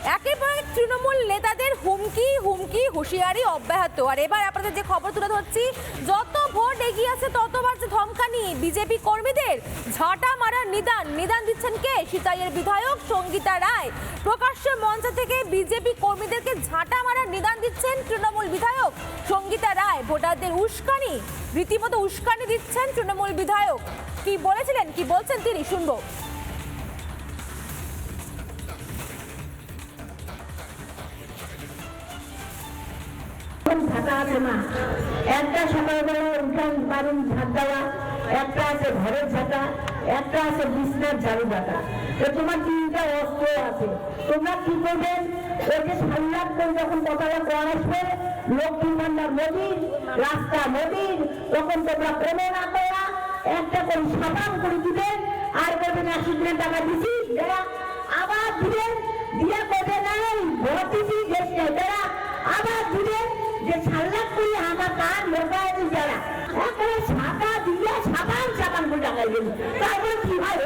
একেবারে তৃণমূল নেতাদের হুমকি হুমকি হুঁশিয়ারি অব্যাহত। আর এবার আপনাদের যে খবর তুলে ধরছি, যত ভোট এগিয়ে আছে ততবার যে ধমকানি বিজেপি কর্মীদের, ঝাঁটা মারার নিদান দিচ্ছেন কে? সিতাইয়ের বিধায়ক সঙ্গীতা রায়। প্রকাশ্যে মঞ্চ থেকে বিজেপি কর্মীদেরকে ঝাঁটা মারার নিদান দিচ্ছেন তৃণমূল বিধায়ক সঙ্গীতা রায়। ভোটারদের উস্কানি, রীতিমতো উস্কানি দিচ্ছেন তৃণমূল বিধায়ক। কি বলেছিলেন, কি বলছেন তিনি, শুনবো। ঝাঁটা আছে না, একটা সকালবেলা উঠান বারুন ঝাঁট দেওয়া, একটা আছে ঘরের ঝাঁটা, একটা আছে বিছনার ঝাড়ু ঝাঁটা। তো তোমার তিনটা অস্ত্র আছে, তোমরা কি করবেন? ওকে সাল্লাদ করে যখন কথাটা করা আসবে, লক্ষ্মী ভান্ডার মোদির, রাস্তা মোদির, তখন তোমরা প্রেমে না করা একটা করে সাবান করে দিবেন, আর করবেন 80 দিনের টাকা দিচ্ছি যারা, আবার দিবেন, দিয়ে করবে নাই ভোট দিচ্ছি যারা, আবার দিবেন যে সাল্লাদ করে আমার কান লোকায় যারা, একেবারে ছাতা দিয়ে সাবান করে টাকাইবেন, তারপরে কি হয়।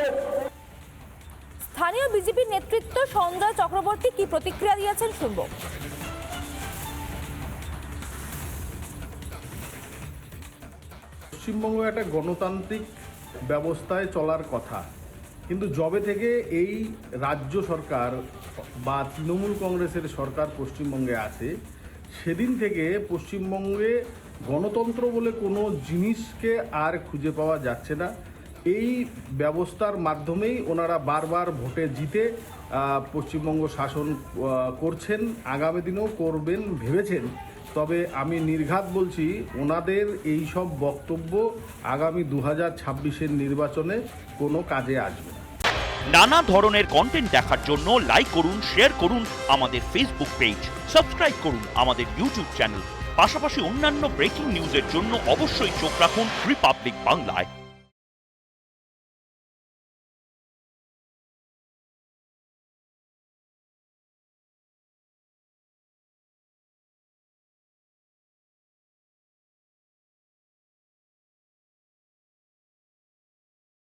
স্থানীয় বিজেপি নেতৃত্ব সঞ্জয় চক্রবর্তী কি প্রতিক্রিয়া দিয়েছেন, শুনবো। পশ্চিমবঙ্গ একটা গণতান্ত্রিক ব্যবস্থায় চলার কথা, কিন্তু যবে থেকে এই রাজ্য সরকার বা তৃণমূল কংগ্রেসের সরকার পশ্চিমবঙ্গে আছে, সেদিন থেকে পশ্চিমবঙ্গে গণতন্ত্র বলে কোনো জিনিসকে আর খুঁজে পাওয়া যাচ্ছে না। এই ব্যবস্থার মাধ্যমেই ওনারা বারবার ভোটে জিতে পশ্চিমবঙ্গ শাসন করছেন, আগামী দিনেও করবেন ভেবেছেন। তবে আমি নির্ঘাত বলছি, ওনাদের এই সব বক্তব্য আগামী 2026-এর নির্বাচনে কোনো কাজে আসবে না। নানা ধরনের কন্টেন্ট দেখার জন্য লাইক করুন, শেয়ার করুন আমাদের ফেসবুক পেজ, সাবস্ক্রাইব করুন আমাদের ইউটিউব চ্যানেল। পাশাপাশি অন্যান্য ব্রেকিং নিউজের জন্য অবশ্যই চোখ রাখুন রিপাবলিক বাংলায়।